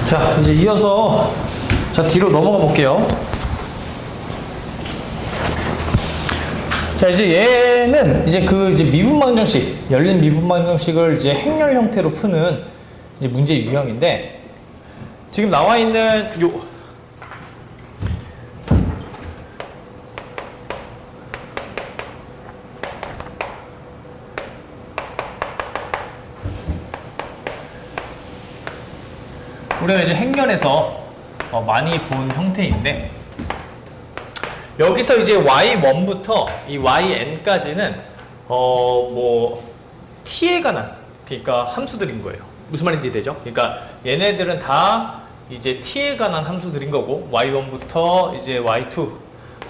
자, 이제 이어서 뒤로 넘어가 볼게요. 자, 이제 얘는 이제 이제 미분 방정식, 열린 미분 방정식을 이제 행렬 형태로 푸는 이제 문제 유형인데, 지금 나와 있는 우리가 이제 행렬에서 많이 본 형태인데, 여기서 이제 y1부터 이yn까지는 뭐 t에 관한 그러니까 함수들인 거예요. 무슨 말인지 되죠? 그러니까 얘네들은 다 이제 t에 관한 함수들인 거고, y1부터 이제 y2,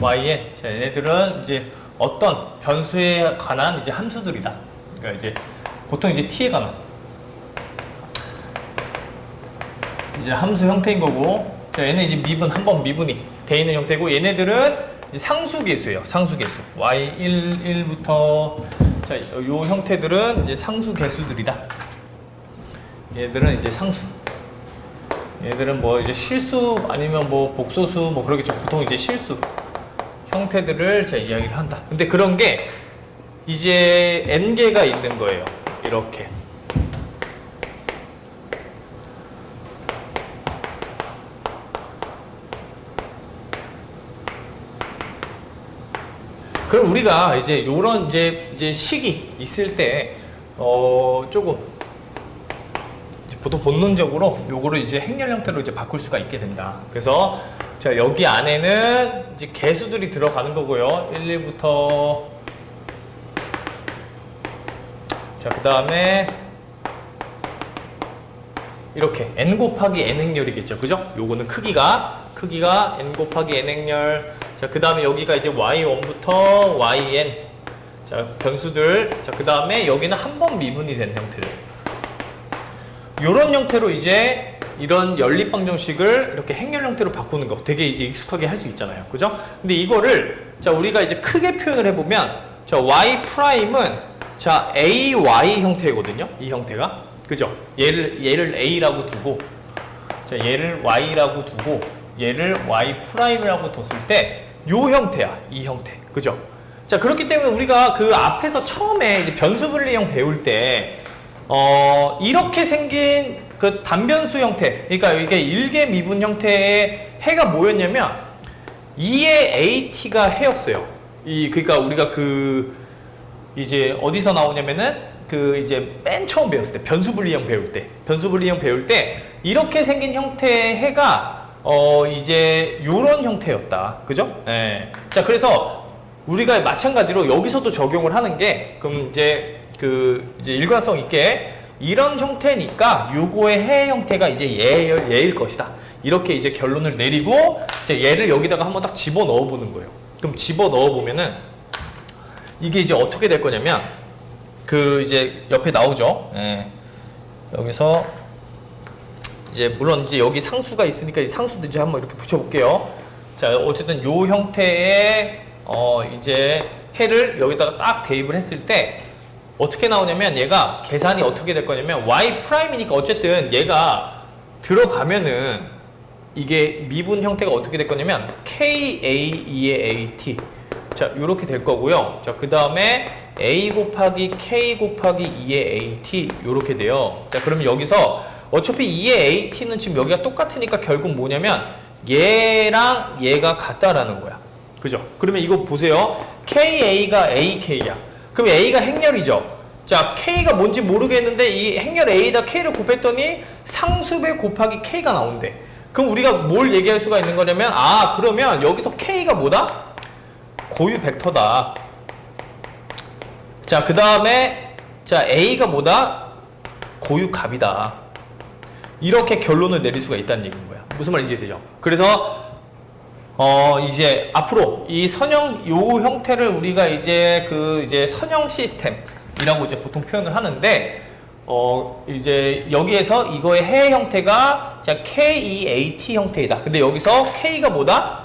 yn, 자, 얘네들은 이제 어떤 변수에 관한 이제 함수들이다. 그러니까 이제 보통 이제 t에 관한 이제 함수 형태인 거고, 자, 얘는 이제 미분 한 번 미분이 돼 있는 형태고, 얘네들은 이제 상수계수예요. 상수계수. y1, 1부터 자, 요 형태들은 이제 상수계수들이다. 얘들은 이제 상수. 얘들은 뭐 이제 실수 아니면 뭐 복소수 뭐 그러겠죠. 보통 이제 실수 형태들을 제가 이야기를 한다. 근데 그런 게 이제 n개가 있는 거예요. 이렇게. 그럼 우리가 이제 요런 이제 식이 있을 때 조금 보통 본능적으로 요거를 이제 행렬 형태로 이제 바꿀 수가 있게 된다. 그래서 자, 여기 안에는 이제 개수들이 들어가는 거고요. 1, 2부터 자, 그다음에 이렇게 n 곱하기 n 행렬이겠죠. 그죠? 요거는 크기가 n 곱하기 n 행렬. 자, 그 다음에 여기가 이제 y1부터 yn. 자, 변수들. 자, 그 다음에 여기는 한 번 미분이 된 형태들. 요런 형태로 이제 이런 연립방정식을 이렇게 행렬 형태로 바꾸는 거 되게 이제 익숙하게 할 수 있잖아요. 그죠? 근데 이거를 자, 우리가 이제 크게 표현을 해보면 자, y 프라임은 자, ay 형태거든요. 이 형태가. 그죠? 얘를 a라고 두고 자, 얘를 y라고 두고 얘를 y 프라임이라고 뒀을 때 요 형태야. 이 형태. 그죠? 자, 그렇기 때문에 우리가 그 앞에서 처음에 이제 변수 분리형 배울 때 이렇게 생긴 그 단변수 형태, 그러니까 이게 일개 미분 형태의 해가 뭐였냐면 2의 at가 해였어요. 그러니까 우리가 이제 어디서 나오냐면은 이제 맨 처음 배웠을 때 변수 분리형 배울 때 이렇게 생긴 형태의 해가 이제 요런 형태였다. 그죠? 예. 자, 그래서 우리가 마찬가지로 여기서도 적용을 하는 게, 그럼 이제 이제 일관성 있게 이런 형태니까 요거의 해 형태가 이제 얘일 것이다. 이렇게 이제 결론을 내리고, 이제 얘를 여기다가 한번 딱 집어 넣어 보는 거예요. 그럼 집어 넣어 보면은 이게 이제 어떻게 될 거냐면, 이제 옆에 나오죠. 예. 여기서 이제 물론 이제 여기 상수가 있으니까 이 상수도 이제 한번 이렇게 붙여볼게요. 자, 어쨌든 요 형태의 이제 해를 여기다가 딱 대입을 했을 때 어떻게 나오냐면, 얘가 계산이 어떻게 될 거냐면 y 프라임이니까 어쨌든 얘가 들어가면은 이게 미분 형태가 어떻게 될 거냐면 ka2의 at. 자, 요렇게 될 거고요. 자, 그 다음에 a 곱하기 k 곱하기 2의 at 요렇게 돼요. 자, 그러면 여기서 어차피 2의 at는 지금 여기가 똑같으니까 결국 뭐냐면 얘랑 얘가 같다라는 거야. 그죠? 그러면 이거 보세요. ka가 ak야. 그럼 a가 행렬이죠. 자, k가 뭔지 모르겠는데 이 행렬 a에다 k를 곱했더니 상수배 곱하기 k가 나온대. 그럼 우리가 뭘 얘기할 수가 있는 거냐면, 그러면 여기서 k가 뭐다? 고유 벡터다. 자, 그 다음에 자, a가 뭐다? 고유 값이다. 이렇게 결론을 내릴 수가 있다는 얘기인 거야. 무슨 말인지 되죠? 그래서 이제 앞으로 이 선형 요 형태를 우리가 이제 이제 선형 시스템이라고 이제 보통 표현을 하는데, 이제 여기에서 이거의 해 형태가 자, KEAT 형태이다. 근데 여기서 K가 뭐다?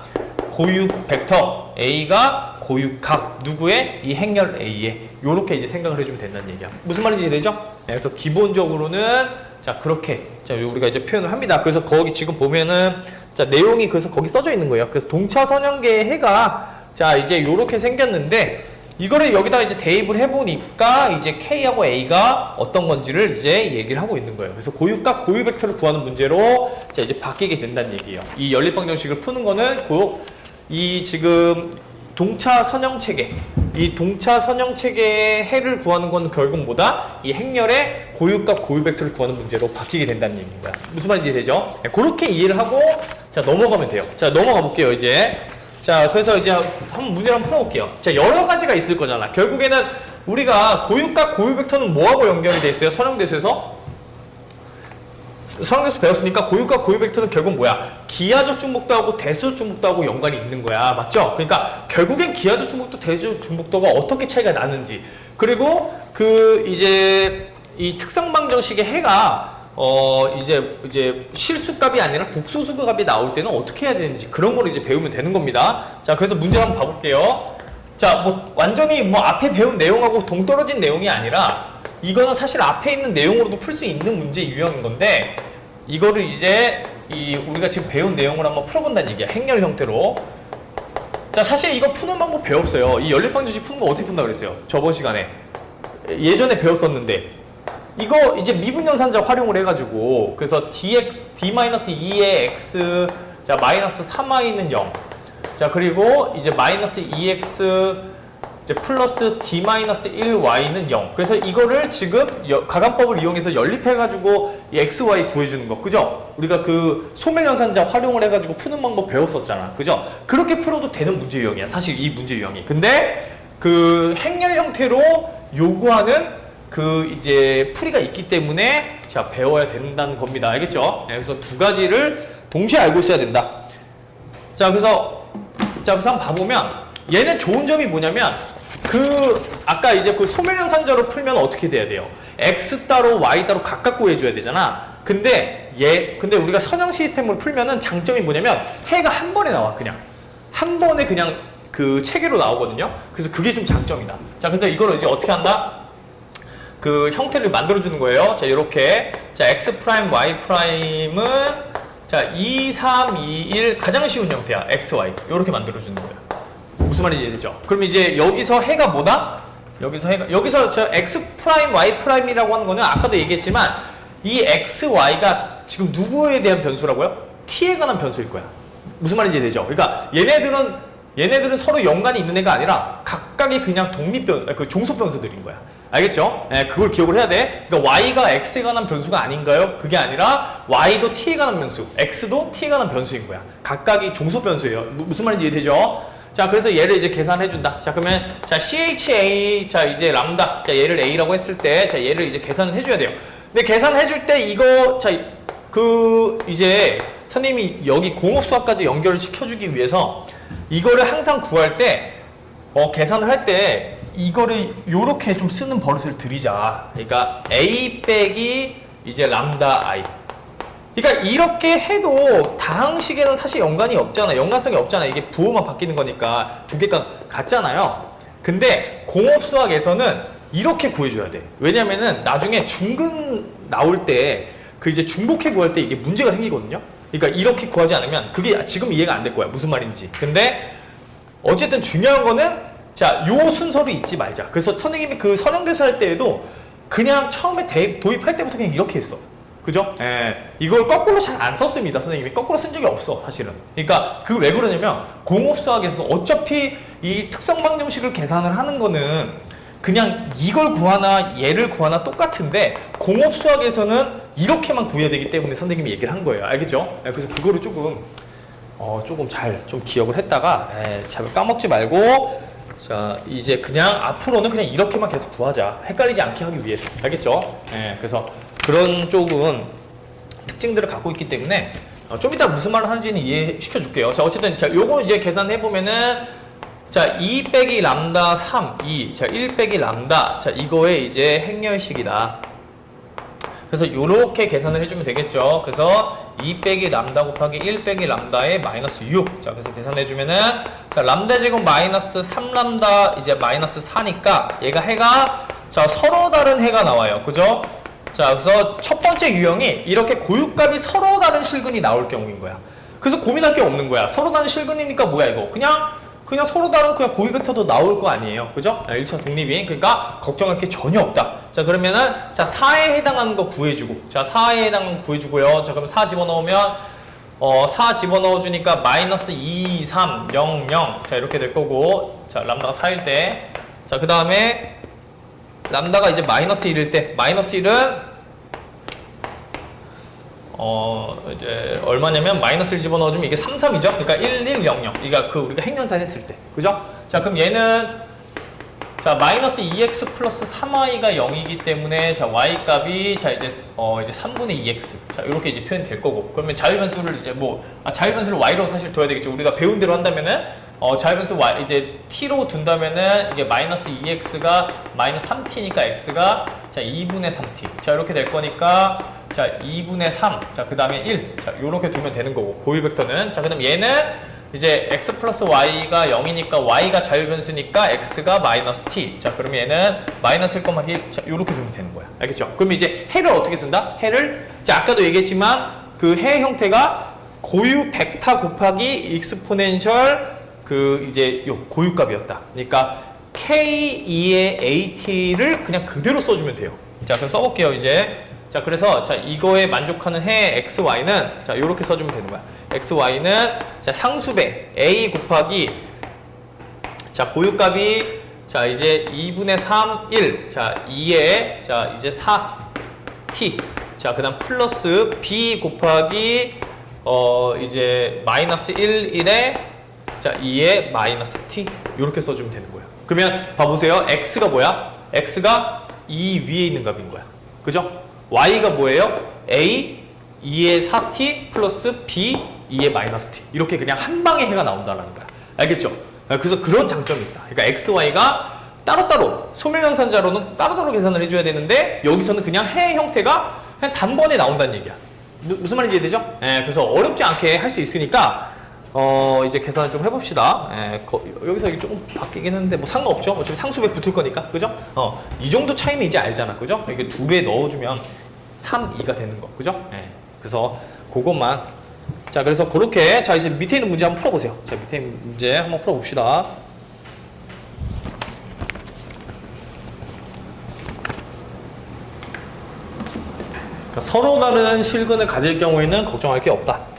고유 벡터, A가 고유 값, 누구의? 이 행렬 A에. 요렇게 이제 생각을 해주면 된다는 얘기야. 무슨 말인지 되죠? 네, 그래서 기본적으로는 자, 그렇게 자, 우리가 이제 표현을 합니다. 그래서 거기 지금 보면은 자, 내용이 그래서 거기 써져 있는 거예요. 그래서 동차 선형계의 해가 자, 이제 요렇게 생겼는데 이거를 여기다가 이제 대입을 해보니까 이제 K하고 A가 어떤 건지를 이제 얘기를 하고 있는 거예요. 그래서 고유값, 고유 벡터를 구하는 문제로 자, 이제 바뀌게 된다는 얘기예요. 이 연립방정식을 푸는 거는 이 지금 동차 선형체계, 이 동차 선형체계의 해를 구하는 건 결국 뭐다? 이 행렬의 고유값, 고유 벡터를 구하는 문제로 바뀌게 된다는 얘기입니다. 무슨 말인지 이해되죠? 그렇게 이해를 하고 자, 넘어가면 돼요. 자, 넘어가 볼게요, 이제. 자, 그래서 이제 문제를 한번 풀어볼게요. 자, 여러 가지가 있을 거잖아. 결국에는 우리가 고유값, 고유 벡터는 뭐하고 연결이 돼 있어요? 선형대수에서? 선형대수 배웠으니까 고유값, 고유 벡터는 결국 뭐야? 기하적 중복도하고 대수적 중복도하고 연관이 있는 거야. 맞죠? 그러니까 결국엔 기하적 중복도, 대수적 중복도가 어떻게 차이가 나는지. 그리고 이제 이 특성방정식의 해가 이제 실수값이 아니라 복소수값이 나올 때는 어떻게 해야 되는지 그런 걸 이제 배우면 되는 겁니다. 자, 그래서 문제 한번 봐볼게요. 자, 뭐 완전히 뭐 앞에 배운 내용하고 동떨어진 내용이 아니라 이거는 사실 앞에 있는 내용으로도 풀 수 있는 문제 유형인 건데 이거를 이제 우리가 지금 배운 내용을 한번 풀어본다는 얘기야. 행렬 형태로. 자, 사실 이거 푸는 방법 배웠어요. 이 연립방정식 푸는 거 어떻게 푼다 그랬어요? 저번 시간에 예전에 배웠었는데 이거 이제 미분연산자 활용을 해가지고 그래서 d-2의 x 자 마이너스 3y는 0 자 그리고 이제 마이너스 2x 이제 플러스 d-1y는 0 그래서 이거를 지금 가감법을 이용해서 연립해가지고 이 xy 구해주는 거 그죠? 우리가 그 소멸연산자 활용을 해가지고 푸는 방법 배웠었잖아 그죠? 그렇게 풀어도 되는 문제 유형이야 사실 이 문제 유형이 근데 그 행렬 형태로 요구하는 이제 풀이가 있기 때문에 자 배워야 된다는 겁니다. 알겠죠? 네, 그래서 두 가지를 동시에 알고 있어야 된다. 자 그래서 한번 봐보면 얘는 좋은 점이 뭐냐면 아까 이제 그 소멸연산자로 풀면 어떻게 돼야 돼요? x 따로 y 따로 각각 구해줘야 되잖아. 근데 우리가 선형 시스템으로 풀면은 장점이 뭐냐면 해가 한 번에 나와 그냥 한 번에 그냥 그 체계로 나오거든요. 그래서 그게 좀 장점이다. 자 그래서 이거를 이제 어떻게 한다? 그 형태를 만들어주는 거예요. 자, 요렇게. 자, x 프라임, y 프라임은 자, 2, 3, 2, 1 가장 쉬운 형태야. x, y. 요렇게 만들어주는 거예요. 무슨 말인지 이해되죠? 그럼 이제 여기서 해가 뭐다? 여기서 저 x 프라임, y 프라임이라고 하는 거는 아까도 얘기했지만 이 x, y가 지금 누구에 대한 변수라고요? t에 관한 변수일 거야. 무슨 말인지 이해되죠? 그러니까 얘네들은 서로 연관이 있는 애가 아니라 각각이 그냥 종속 변수들인 거야. 알겠죠? 네, 그걸 기억을 해야 돼. 그러니까 y가 x에 관한 변수가 아닌가요? 그게 아니라 y도 t에 관한 변수, x도 t에 관한 변수인 거야. 각각이 종속 변수예요. 무슨 말인지 이해되죠? 자, 그래서 얘를 이제 계산해 준다. 자, 그러면 자 CHA 자 이제 람다 자 얘를 a라고 했을 때 자 얘를 이제 계산을 해줘야 돼요. 근데 계산해 줄 때 이거 자 이제 선생님이 여기 공업수학까지 연결을 시켜주기 위해서 이거를 항상 구할 때 계산을 할 때 이거를 요렇게 좀 쓰는 버릇을 들이자. 그러니까 a 빼기 이제 람다 i. 그러니까 이렇게 해도 다항식에는 사실 연관이 없잖아. 연관성이 없잖아. 이게 부호만 바뀌는 거니까 두 개가 같잖아요. 근데 공업수학에서는 이렇게 구해줘야 돼. 왜냐면은 나중에 중근 나올 때 그 이제 중복해 구할 때 이게 문제가 생기거든요. 그러니까 이렇게 구하지 않으면 그게 지금 이해가 안 될 거야. 무슨 말인지. 근데 어쨌든 중요한 거는 자, 요 순서를 잊지 말자. 그래서 선생님이 그 선형대수 할 때에도 그냥 처음에 도입할 때부터 그냥 이렇게 했어. 그죠? 예. 이걸 거꾸로 잘 안 썼습니다. 선생님이 거꾸로 쓴 적이 없어, 사실은. 그러니까 그 왜 그러냐면 공업수학에서 어차피 이 특성방정식을 계산을 하는 거는 그냥 이걸 구하나 얘를 구하나 똑같은데 공업수학에서는 이렇게만 구해야 되기 때문에 선생님이 얘기를 한 거예요. 알겠죠? 예, 그래서 그거를 조금 잘 기억을 했다가 잘 까먹지 말고 자 이제 그냥 앞으로는 그냥 이렇게만 계속 구하자. 헷갈리지 않게 하기 위해서. 알겠죠? 예, 그래서 그런 쪽은 특징들을 갖고 있기 때문에 좀 이따 무슨 말을 하는지는 이해시켜 줄게요. 자 어쨌든 자 요거 이제 계산해 보면은 자 2 빼기 람다 3 2 자 1 빼기 람다 자 이거의 이제 행렬식이다. 그래서 요렇게 계산을 해주면 되겠죠. 그래서 2 빼기 람다 곱하기 1 빼기 람다의 마이너스 6. 자, 그래서 계산해주면은, 자, 람다 제곱 마이너스 3람다 이제 마이너스 4니까 얘가 해가, 자, 서로 다른 해가 나와요. 그죠? 자, 그래서 첫 번째 유형이 이렇게 고유값이 서로 다른 실근이 나올 경우인 거야. 그래서 고민할 게 없는 거야. 서로 다른 실근이니까 뭐야 이거? 그냥 서로 다른 그냥 고유 벡터도 나올 거 아니에요. 그죠? 1차 독립이. 그러니까 걱정할 게 전혀 없다. 자, 그러면은 자, 4에 해당하는 거 구해주고. 자, 4에 해당하는 거 구해주고요. 자, 그럼 4 집어넣으면 4 집어넣어주니까 마이너스 2, 3, 0, 0. 자, 이렇게 될 거고. 자, 람다가 4일 때. 자, 그 다음에 람다가 이제 마이너스 1일 때. 마이너스 1은 이제 얼마냐면 마이너스 1 집어넣어주면 이게 3, 3이죠? 그러니까 1, 1, 0, 0. 그러니까 우리가 핵연산 했을 때. 그죠? 자, 그럼 얘는 자, 마이너스 2x 플러스 3y가 0이기 때문에 자, y 값이 자, 이제 3분의 2x. 자, 이렇게 이제 표현이 될 거고. 그러면 자유변수를 이제 자유변수를 y로 사실 둬야 되겠죠. 우리가 배운 대로 한다면은 자유변수 y 이제 t로 둔다면은 이게 마이너스 2x가 마이너스 3t니까 x가 자, 2분의 3t. 자, 이렇게 될 거니까 자, 2분의 3. 자, 그 다음에 1. 자, 요렇게 두면 되는 거고. 고유 벡터는. 자, 그 다음 얘는 이제 x 플러스 y가 0이니까 y가 자유변수니까 x가 마이너스 t. 자, 그러면 얘는 마이너스 1,1. 자, 요렇게 두면 되는 거야. 알겠죠? 그럼 이제 해를 어떻게 쓴다? 해를, 자, 아까도 얘기했지만 그 해 형태가 고유 벡터 곱하기 익스포넨셜 그 이제 요 고유값이었다. 그러니까 k2의 at를 그냥 그대로 써주면 돼요. 자, 그럼 써볼게요, 이제. 자, 그래서 자, 이거에 만족하는 해 xy는 자, 요렇게 써주면 되는 거야. xy는 자, 상수배 a 곱하기 자, 고유값이 자, 이제 2분의 3, 1. 자, 2에 자, 이제 4t. 자, 그다음 플러스 b 곱하기 이제 마이너스 1, 1에 자, 2에 마이너스 t. 요렇게 써주면 되는 거예요. 그러면 봐보세요. x가 뭐야? x가 이 위에 있는 값인 거야. 그죠? y가 뭐예요? a 2의 4t 플러스 b 2의 마이너스 t. 이렇게 그냥 한 방에 해가 나온다는 거야. 알겠죠? 그래서 그런 장점이 있다. 그러니까 x, y가 따로따로 소멸연산자로는 따로따로 계산을 해줘야 되는데 여기서는 그냥 해 형태가 그냥 단번에 나온다는 얘기야. 무슨 말인지 이해되죠? 그래서 어렵지 않게 할 수 있으니까 이제 계산을 좀 해봅시다. 여기서 이게 조금 바뀌긴 했는데 뭐 상관없죠. 어차피 상수배 붙을 거니까, 그죠? 이 정도 차이는 이제 알잖아, 그죠? 이게 2배 넣어주면 3, 2가 되는 거, 그죠? 그래서 그것만. 자, 그래서 그렇게 자, 이제 밑에 있는 문제 한번 풀어보세요. 자, 밑에 있는 문제 한번 풀어봅시다. 그러니까 서로 다른 실근을 가질 경우에는 걱정할 게 없다.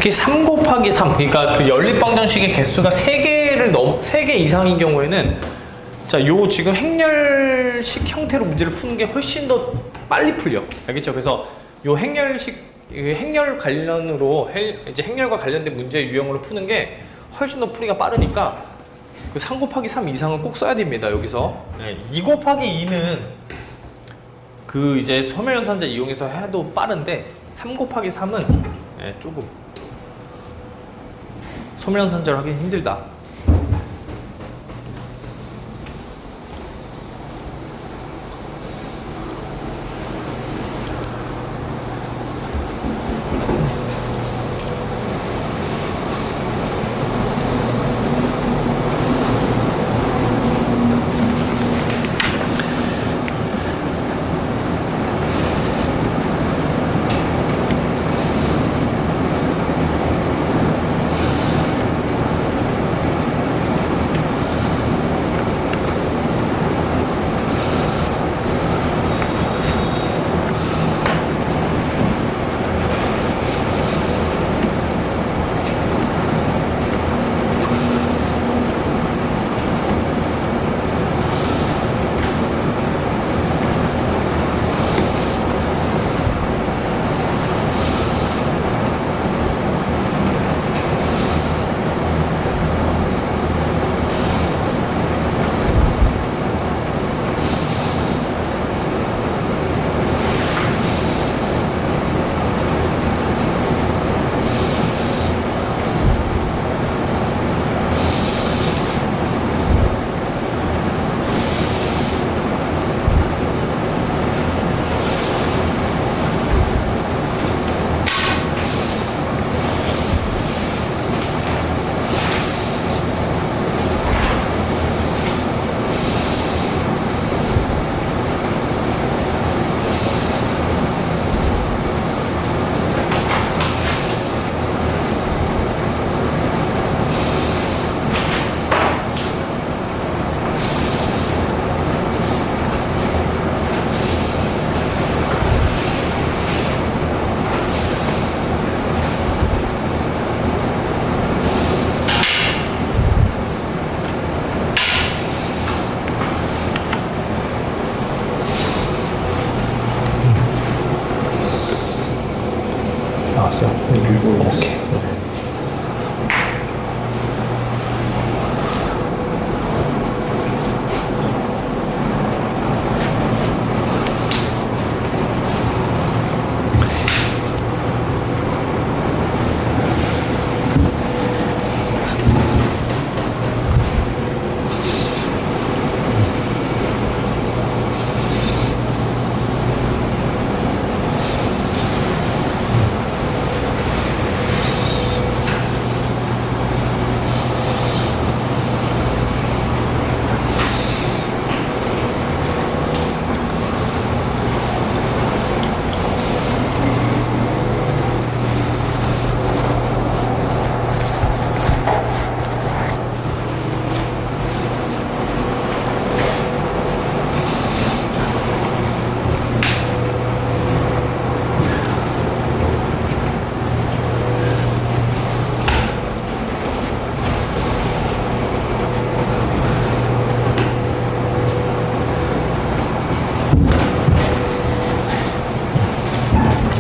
특히 3 곱하기 3, 그러니까 그 연립방정식의 개수가 3개 이상인 경우에는 자, 요 지금 행렬식 형태로 문제를 푸는 게 훨씬 더 빨리 풀려. 알겠죠? 그래서 요 행렬 관련으로 이제 행렬과 관련된 문제 유형으로 푸는 게 훨씬 더 풀이가 빠르니까 그 3 곱하기 3 이상은 꼭 써야 됩니다. 여기서 2 곱하기 2는 그 이제 소멸연산자 이용해서 해도 빠른데 3 곱하기 3은 조금 소멸연산자로 하기 힘들다. 나왔어요? 오케이.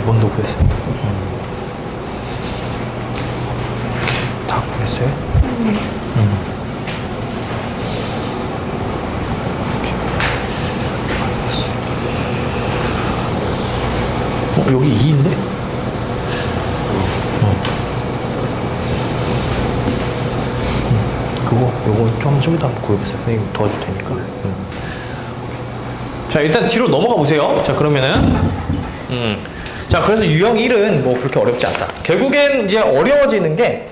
이번도 구했어요. 다 구했어요? 여기 2인데? 요거 좀 이따 구해보세요. 선생님 도와줄 테니까. 자, 일단 뒤로 넘어가 보세요. 자, 그러면은 자, 그래서 유형 1은 뭐 그렇게 어렵지 않다. 결국엔 이제 어려워지는 게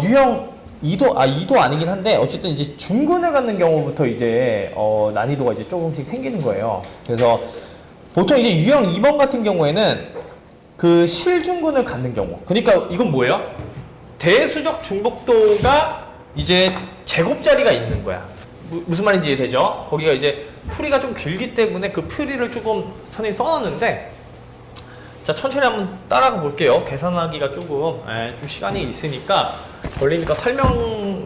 유형 2도 아니긴 한데 어쨌든 이제 중근을 갖는 경우부터 이제 난이도가 이제 조금씩 생기는 거예요. 그래서 보통 이제 유형 2번 같은 경우에는 그 실중근을 갖는 경우. 그러니까 이건 뭐예요? 대수적 중복도가 이제 제곱자리가 있는 거야. 무슨 말인지 이해되죠? 거기가 이제 풀이가 좀 길기 때문에 그 풀이를 조금 선생님이 써놨는데, 자, 천천히 한번 따라가 볼게요. 계산하기가 조금 좀 시간이 있으니까 걸리니까 설명을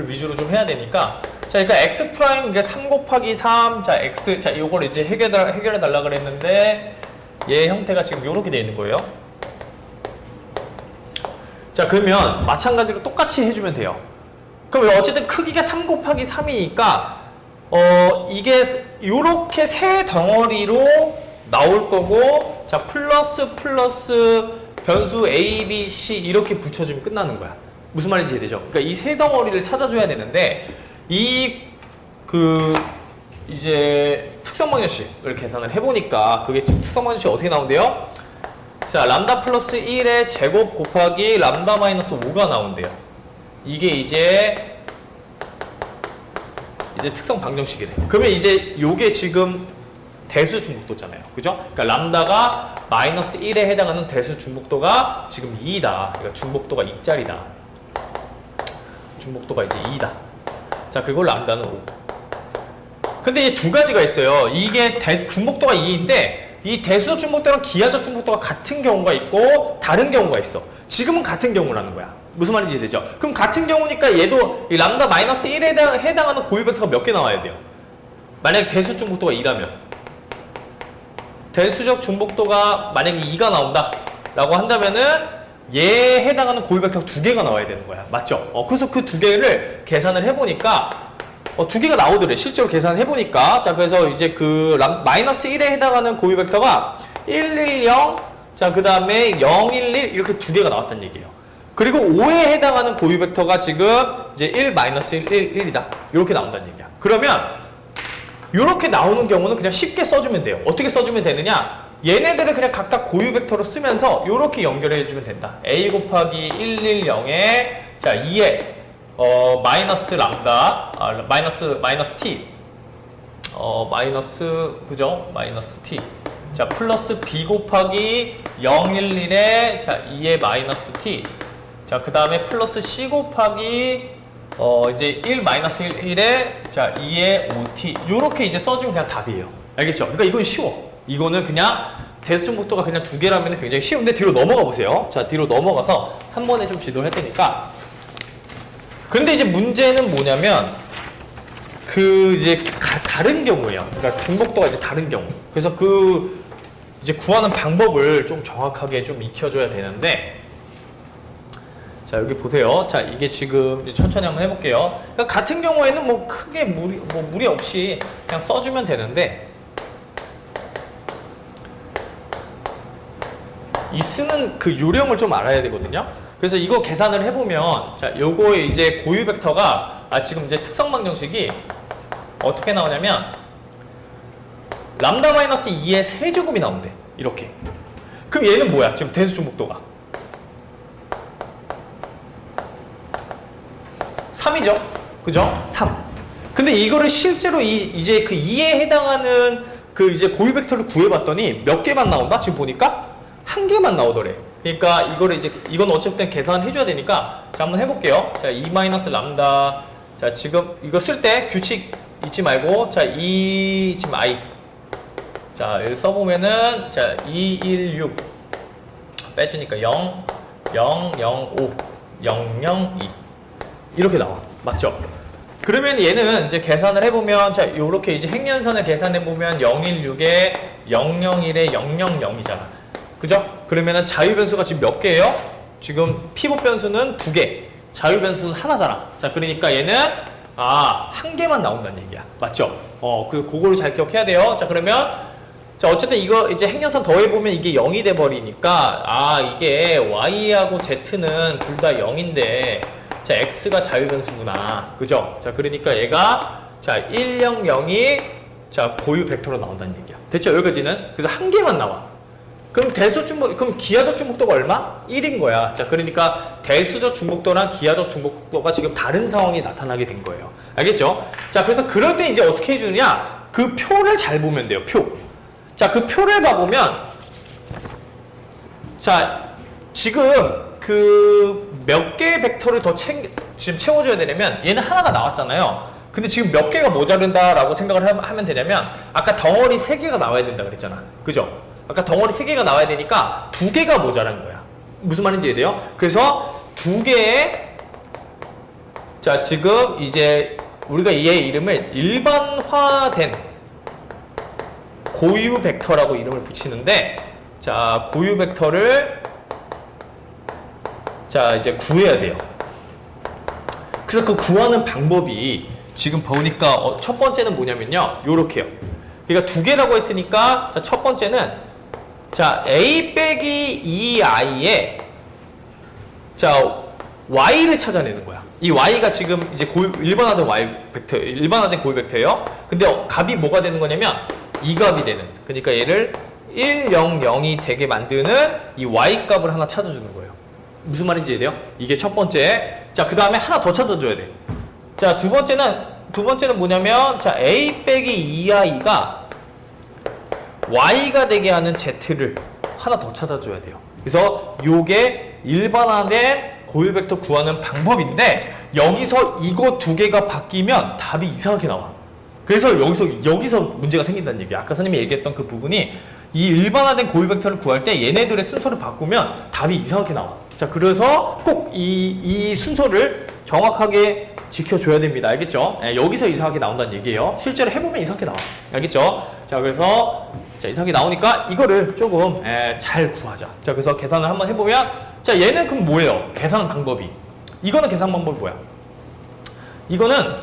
위주로 좀 해야 되니까. 자, 그러니까 x 프라임 이게 3 곱하기 3. 자, x 자, 이걸 이제 해결해 달라 그랬는데 얘 형태가 지금 이렇게 돼 있는 거예요. 자, 그러면 마찬가지로 똑같이 해주면 돼요. 그럼 어쨌든 크기가 3 곱하기 3이니까 이게 요렇게 세 덩어리로 나올 거고, 자, 플러스 변수 A, B, C 이렇게 붙여주면 끝나는 거야. 무슨 말인지 이해되죠? 그러니까 이 세 덩어리를 찾아줘야 되는데, 이제 특성방정식을 계산을 해보니까 그게 지금 특성방정식이 어떻게 나온대요? 자, 람다 플러스 1의 제곱 곱하기 람다 마이너스 5가 나온대요. 이게 이제 특성 방정식이래. 그러면 이제 요게 지금 대수 중복도잖아요. 그죠? 그러니까 람다가 마이너스 1에 해당하는 대수 중복도가 지금 2다. 그러니까 중복도가 2짜리다. 중복도가 이제 2다. 자, 그리고 람다는 5. 근데 이제 두 가지가 있어요. 이게 중복도가 2인데 이 대수적 중복도랑 기하적 중복도가 같은 경우가 있고 다른 경우가 있어. 지금은 같은 경우라는 거야. 무슨 말인지 이해되죠? 그럼 같은 경우니까 얘도 이 람다 마이너스 1에 해당하는 고유 벡터가 몇 개 나와야 돼요? 만약에 대수 중복도가 2라면 대수적 중복도가 만약에 2가 나온다 라고 한다면은 얘에 해당하는 고유 벡터가 2개가 나와야 되는 거야. 맞죠? 그래서 그 2개를 계산을 해보니까 2개가 나오더래. 실제로 계산을 해보니까. 자, 그래서 이제 마이너스 1에 해당하는 고유 벡터가 110, 자, 그 다음에 011 이렇게 2개가 나왔다는 얘기예요. 그리고 5에 해당하는 고유 벡터가 지금 이제 1, 마이너스 1, 1이다. 이렇게 나온다는 얘기야. 그러면 이렇게 나오는 경우는 그냥 쉽게 써주면 돼요. 어떻게 써주면 되느냐? 얘네들을 그냥 각각 고유 벡터로 쓰면서 이렇게 연결해 주면 된다. a 곱하기 110에 자 2에 마이너스 람다 마이너스 t 그죠? 마이너스 t 자 플러스 b 곱하기 011에 자 2에 마이너스 t 자 그 다음에 플러스 c 곱하기 이제 1 마이너스 1에 자 2에 5t 요렇게 이제 써주면 그냥 답이에요. 알겠죠? 그러니까 이건 쉬워. 이거는 그냥 대수중복도가 그냥 2개라면 굉장히 쉬운데 뒤로 넘어가 보세요. 자 뒤로 넘어가서 한 번에 좀 지도를 할 테니까. 근데 이제 문제는 뭐냐면 이제 다른 경우예요. 그러니까 중복도가 이제 다른 경우. 그래서 이제 구하는 방법을 좀 정확하게 좀 익혀줘야 되는데. 자 여기 보세요. 자 이게 지금 천천히 한번 해볼게요. 그러니까 같은 경우에는 뭐 크게 무리 없이 그냥 써주면 되는데 이 쓰는 그 요령을 좀 알아야 되거든요. 그래서 이거 계산을 해보면 자 요거의 이제 고유 벡터가 지금 이제 특성 방정식이 어떻게 나오냐면 람다 마이너스 2의 세제곱이 나온대. 이렇게. 그럼 얘는 뭐야? 지금 대수 중복도가 3이죠? 그죠? 3. 근데 이거를 실제로 이제 그 2에 해당하는 그 이제 고유 벡터를 구해봤더니 몇 개만 나온다? 지금 보니까 한 개만 나오더래. 그러니까 이건 어쨌든 계산해줘야 되니까 자 한번 해볼게요. 자 2 마이너스 람다 자 지금 이거 쓸 때 규칙 잊지 말고 자 지금 i 자 여기 써보면은 자 216 빼주니까 0 0 0 5 0 0 2 이렇게 나와. 맞죠? 그러면 얘는 이제 계산을 해보면 자 요렇게 이제 행연선을 계산해보면 016에 001에 000이잖아. 그죠? 그러면은 자유 변수가 지금 몇 개예요? 지금 피봇 변수는 2개, 자유 변수는 하나잖아. 자, 그러니까 얘는 한 개만 나온다는 얘기야. 맞죠? 그거를 잘 기억해야 돼요. 자, 그러면 자, 어쨌든 이거 이제 행연선 더해 보면 이게 0이 돼 버리니까 이게 y하고 z는 둘 다 0인데 자, x가 자유 변수구나. 그죠? 자, 그러니까 얘가 자, 100이 자, 고유 벡터로 나온다는 얘기야. 됐죠? 여기까지는. 그래서 한 개만 나와. 그럼 그럼 기하적 중복도가 얼마? 1인 거야. 자, 그러니까 대수적 중복도랑 기하적 중복도가 지금 다른 상황이 나타나게 된 거예요. 알겠죠? 자, 그래서 그럴 때 이제 어떻게 해주느냐? 그 표를 잘 보면 돼요, 표. 자, 그 표를 봐보면, 자, 지금 몇 개의 벡터를 더 지금 채워줘야 되냐면, 얘는 하나가 나왔잖아요. 근데 지금 몇 개가 모자른다라고 생각을 하면 되냐면, 아까 덩어리 3개가 나와야 된다 그랬잖아. 그죠? 아까 덩어리 3개가 나와야 되니까 2개가 모자란 거야. 무슨 말인지 이해돼요? 그래서 2개의 자 지금 이제 우리가 얘의 이름을 일반화된 고유 벡터라고 이름을 붙이는데 자 고유 벡터를 자 이제 구해야 돼요. 그래서 그 구하는 방법이 지금 보니까 첫 번째는 뭐냐면요 요렇게요. 그러니까 2개라고 했으니까 자, 첫 번째는 자 a 빼기 2i에 자 y를 찾아내는 거야. 이 y가 지금 이제 일반화된 y 벡터, 일반화된 고유 벡터예요. 근데 값이 뭐가 되는 거냐면 이 값이 되는. 그러니까 얘를 1, 0, 0이 되게 만드는 이 y 값을 하나 찾아주는 거예요. 무슨 말인지 이해돼요? 이게 첫 번째. 자, 그 다음에 하나 더 찾아줘야 돼. 자, 두 번째는 뭐냐면 자 a 빼기 2i가 y가 되게 하는 z를 하나 더 찾아줘야 돼요. 그래서 요게 일반화된 고유 벡터 구하는 방법인데 여기서 이거 2개가 바뀌면 답이 이상하게 나와. 그래서 여기서 문제가 생긴다는 얘기야. 아까 선생님이 얘기했던 그 부분이 이 일반화된 고유 벡터를 구할 때 얘네들의 순서를 바꾸면 답이 이상하게 나와. 자, 그래서 꼭 이 순서를 정확하게 지켜줘야 됩니다. 알겠죠? 여기서 이상하게 나온다는 얘기예요. 실제로 해보면 이상하게 나와. 알겠죠? 자, 그래서 자, 이상하게 나오니까 이거를 조금 잘 구하자. 자, 그래서 계산을 한번 해보면 자, 얘는 그럼 뭐예요? 계산 방법이. 이거는 계산 방법이 뭐야? 이거는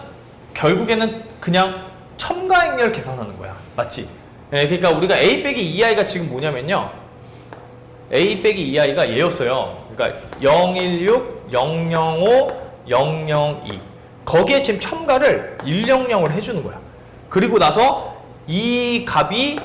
결국에는 그냥 첨가행렬 계산하는 거야. 맞지? 그러니까 우리가 a 빼기 2i가 지금 뭐냐면요. a 빼기 2i가 얘였어요. 그러니까 016, 005, 002. 거기에 지금 첨가를 100을 해주는 거야. 그리고 나서 이 값이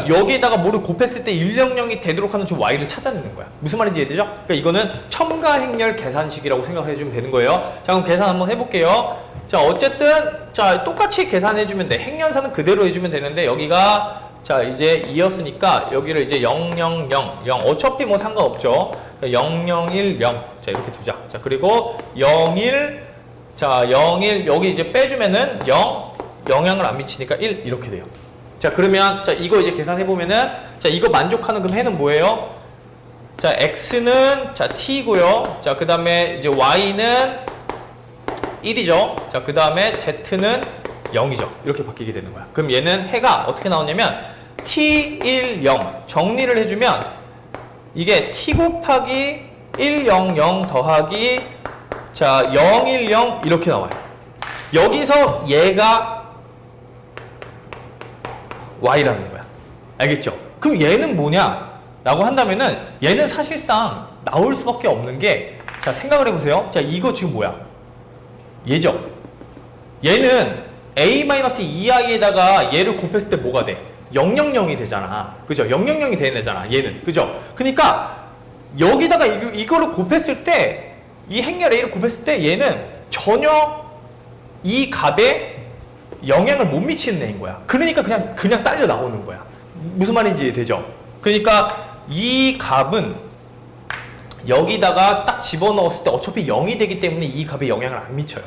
여기에다가 뭐를 곱했을 때 100이 되도록 하는 좀 y를 찾아내는 거야. 무슨 말인지 이해되죠? 그러니까 이거는 첨가 행렬 계산식이라고 생각을 해주면 되는 거예요. 자, 그럼 계산 한번 해볼게요. 자, 어쨌든 자 똑같이 계산해주면 돼. 행렬사는 그대로 해주면 되는데 여기가 자 이제 2였으니까 여기를 이제 0, 0, 0, 0 어차피 뭐 상관없죠. 0, 0, 1, 0 자 이렇게 두자. 자 그리고 0, 1 자 0, 1 여기 이제 빼주면은 0 영향을 안 미치니까 1 이렇게 돼요. 자 그러면 자 이거 이제 계산해보면은 자 이거 만족하는 그럼 해는 뭐예요? 자 x는 자 t고요. 자 그 다음에 이제 y는 1이죠. 자 그 다음에 z는 0이죠. 이렇게 바뀌게 되는 거야. 그럼 얘는 해가 어떻게 나오냐면 t, 1, 0 정리를 해주면 이게 t 곱하기 1, 0, 0 더하기 자 0, 1, 0 이렇게 나와요. 여기서 얘가 y라는 거야. 알겠죠? 그럼 얘는 뭐냐? 라고 한다면은 얘는 사실상 나올 수밖에 없는 게 자 생각을 해보세요. 자 이거 지금 뭐야? 얘죠? 얘는 a-2i에다가 얘를 곱했을 때 뭐가 돼? 000이 되잖아. 그죠? 000이 되는 애잖아. 얘는. 그죠? 그러니까 여기다가 이거를 곱했을 때 이 행렬 a를 곱했을 때 얘는 전혀 이 값에 영향을 못 미치는 애인 거야. 그러니까 그냥 딸려 나오는 거야. 무슨 말인지 되죠? 그러니까 이 값은 여기다가 딱 집어넣었을 때 어차피 0이 되기 때문에 이 값에 영향을 안 미쳐요.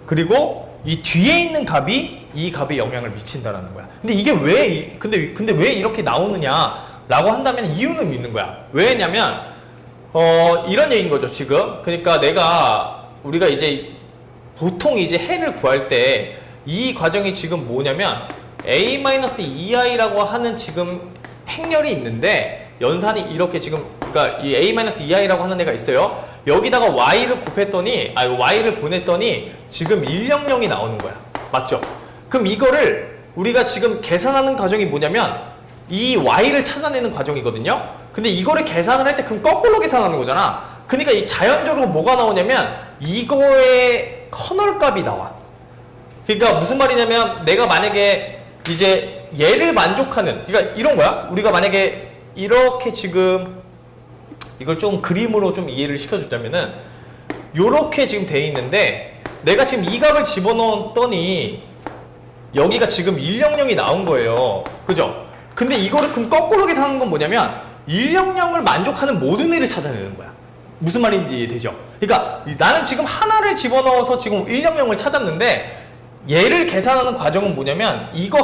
그리고 이 뒤에 있는 값이 이 값에 영향을 미친다라는 거야. 근데 이게 근데 왜 이렇게 나오느냐라고 한다면 이유는 있는 거야. 왜냐면 이런 얘기인 거죠, 지금. 그러니까 우리가 이제 보통 이제 해를 구할 때 이 과정이 지금 뭐냐면 a-2i라고 하는 지금 행렬이 있는데 연산이 이렇게 지금 그러니까 이 a-2i라고 하는 애가 있어요. 여기다가 y를 곱했더니 y를 보냈더니 지금 100이 나오는 거야. 맞죠? 그럼 이거를 우리가 지금 계산하는 과정이 뭐냐면 이 y를 찾아내는 과정이거든요. 근데 이거를 계산을 할 때 그럼 거꾸로 계산하는 거잖아. 그러니까 이 자연적으로 뭐가 나오냐면 이거의 커널 값이 나와. 그러니까 무슨 말이냐면 내가 만약에 이제 얘를 만족하는 그러니까 이런 거야. 우리가 만약에 이렇게 지금 이걸 좀 그림으로 좀 이해를 시켜주자면은 요렇게 지금 돼 있는데 내가 지금 이 값을 집어넣었더니 여기가 지금 100이 나온 거예요. 그죠? 근데 이거를 그럼 거꾸로 계산하는 건 뭐냐면 100을 만족하는 모든 애를 찾아내는 거야. 무슨 말인지 되죠? 그러니까 나는 지금 하나를 집어넣어서 지금 100을 찾았는데 얘를 계산하는 과정은 뭐냐면 이거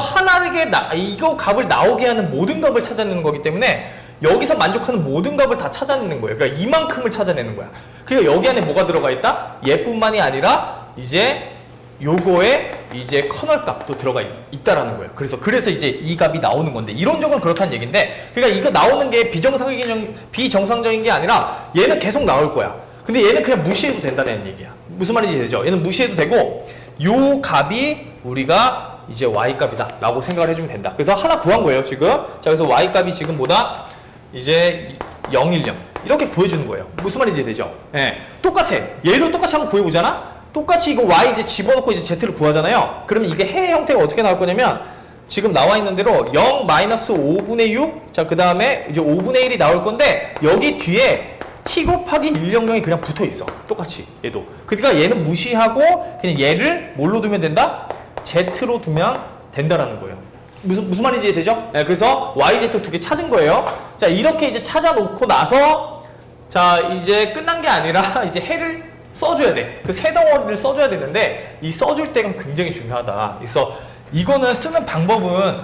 이거 값을 나오게 하는 모든 값을 찾아내는 거기 때문에 여기서 만족하는 모든 값을 다 찾아내는 거예요. 그러니까 이만큼을 찾아내는 거야. 그러니까 여기 안에 뭐가 들어가 있다? 얘뿐만이 아니라 이제 요거에 이제 커널 값도 들어가 있다라는 거예요. 그래서 이제 이 값이 나오는 건데 이론적으로 그렇다는 얘기인데, 그러니까 이거 나오는 게 비정상적인 게 아니라 얘는 계속 나올 거야. 근데 얘는 그냥 무시해도 된다는 얘기야. 무슨 말인지 되죠? 얘는 무시해도 되고 요 값이 우리가 이제 y 값이다 라고 생각을 해주면 된다. 그래서 하나 구한 거예요 지금. 자, 그래서 y 값이 지금 뭐다? 이제 0, 1, 0 이렇게 구해주는 거예요. 무슨 말인지 되죠? 예, 똑같아. 얘도 똑같이 한번 구해보잖아. 똑같이 이거 y 이제 집어넣고 이제 z를 구하잖아요. 그러면 이게 해 형태가 어떻게 나올 거냐면 지금 나와 있는 대로 0 마이너스 5분의 6, 자, 그 다음에 이제 5분의 1이 나올 건데 여기 뒤에 t 곱하기 100이 그냥 붙어 있어. 똑같이 얘도. 그러니까 얘는 무시하고 그냥 얘를 뭘로 두면 된다? z로 두면 된다라는 거예요. 무슨 말인지 되죠? 네, 그래서 yz 두 개 찾은 거예요. 자, 이렇게 이제 찾아놓고 나서 자, 이제 끝난 게 아니라 이제 해를 써줘야 돼. 그 세 덩어리를 써줘야 되는데 이 써줄 때가 굉장히 중요하다. 그래서 이거는 쓰는 방법은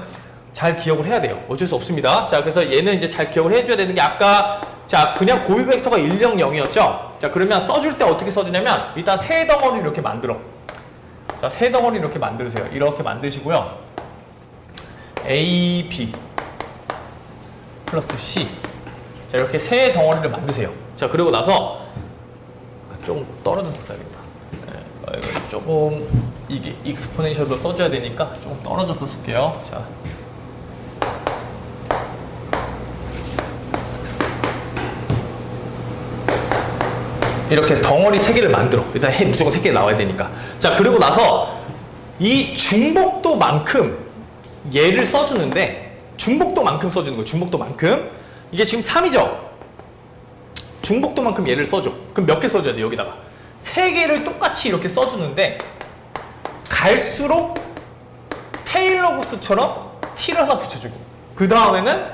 잘 기억을 해야 돼요. 어쩔 수 없습니다. 자, 그래서 얘는 이제 잘 기억을 해줘야 되는 게 아까 자, 그냥 고유 벡터가 1, 0, 0이었죠? 자, 그러면 써줄 때 어떻게 써주냐면 일단 세 덩어리를 이렇게 만들어. 자, 세 덩어리 이렇게 만드세요. 이렇게 만드시고요. A, B 플러스 C. 자, 이렇게 세 덩어리를 만드세요. 자, 그리고 나서 좀 떨어져서 써야겠다. 네, 조금 이게 익스포넨셜도 써줘야 되니까 좀 떨어져서 쓸게요. 자. 이렇게 덩어리 3개를 만들어. 일단 해 무조건 3개 나와야 되니까. 자, 그리고 나서 이 중복도만큼 얘를 써주는데 중복도만큼 써주는 거예요. 중복도만큼. 이게 지금 3이죠? 중복도만큼 얘를 써줘. 그럼 몇 개 써줘야 돼? 여기다가 3개를 똑같이 이렇게 써주는데 갈수록 테일러 곱수처럼 t를 하나 붙여주고 그 다음에는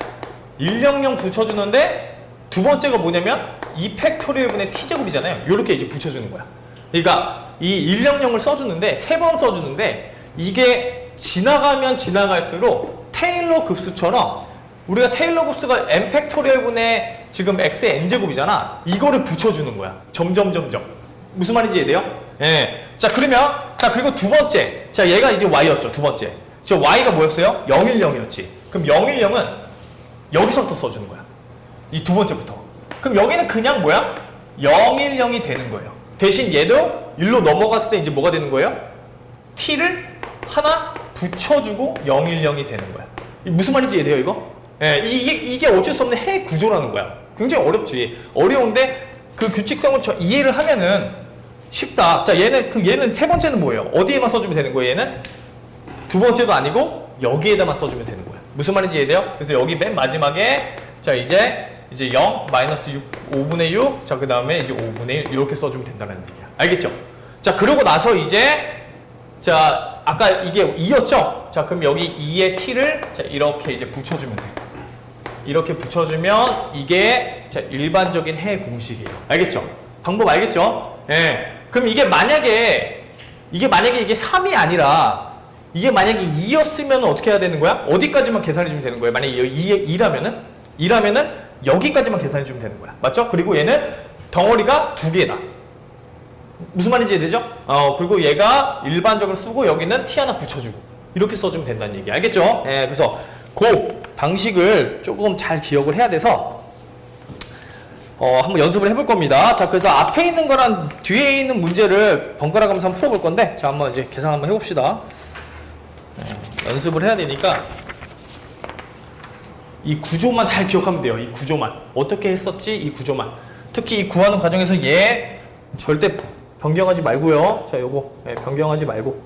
100 붙여주는데 두 번째가 뭐냐면 2 팩토리얼 분의 t제곱이잖아요. 이렇게 이제 붙여주는 거야. 그러니까 이 100을 써주는데 3번 써주는데 이게 지나가면 지나갈수록 테일러 급수처럼 우리가 테일러 급수가 n 팩토리얼 분의 지금 x의 n제곱이잖아. 이거를 붙여주는 거야. 점점. 무슨 말인지 이해돼요? 예. 자, 그러면 자, 그리고 두 번째. 자, 얘가 이제 y였죠. 두 번째. 저 y가 뭐였어요? 0, 1, 0이었지. 그럼 0, 1, 0은 여기서부터 써주는 거야. 이 두 번째부터. 그럼 여기는 그냥 뭐야? 0, 1, 0이 되는 거예요. 대신 얘도 1로 넘어갔을 때 이제 뭐가 되는 거예요? t를 하나 붙여주고 0, 1, 0이 되는 거야. 무슨 말인지 이해돼요, 이거? 예, 이게 어쩔 수 없는 해 구조라는 거야. 굉장히 어렵지. 어려운데 그 규칙성을 이해를 하면은 쉽다. 자, 얘는 세 번째는 뭐예요? 어디에만 써주면 되는 거예요, 얘는? 두 번째도 아니고 여기에다만 써주면 되는 거야. 무슨 말인지 이해돼요? 그래서 여기 맨 마지막에 자, 이제 0, 마이너스 6, 5분의 6, 자, 그 다음에 이제 5분의 1 이렇게 써주면 된다는 얘기야. 알겠죠? 자, 그러고 나서 이제 자, 아까 이게 2였죠? 자, 그럼 여기 2의 t를 자, 이렇게 이제 붙여주면 돼. 이렇게 붙여주면 이게 자, 일반적인 해 공식이에요. 알겠죠? 방법 알겠죠? 예. 그럼 이게 만약에 이게 3이 아니라 이게 만약에 2였으면 어떻게 해야 되는 거야? 어디까지만 계산해주면 되는 거예요? 만약에 2라면은 여기까지만 계산해주면 되는 거야. 맞죠? 그리고 얘는 덩어리가 2개다. 무슨 말인지 이해되죠? 그리고 얘가 일반적으로 쓰고 여기는 t 하나 붙여주고 이렇게 써주면 된다는 얘기. 알겠죠? 예, 그래서 그 방식을 조금 잘 기억을 해야 돼서 한번 연습을 해볼 겁니다. 자, 그래서 앞에 있는 거랑 뒤에 있는 문제를 번갈아 가면서 한번 풀어볼 건데 자, 한번 이제 계산 한번 해봅시다. 연습을 해야 되니까 이 구조만 잘 기억하면 돼요. 이 구조만. 어떻게 했었지? 이 구조만. 특히 이 구하는 과정에서 얘 절대 변경하지 말고요. 자, 요거 변경하지 말고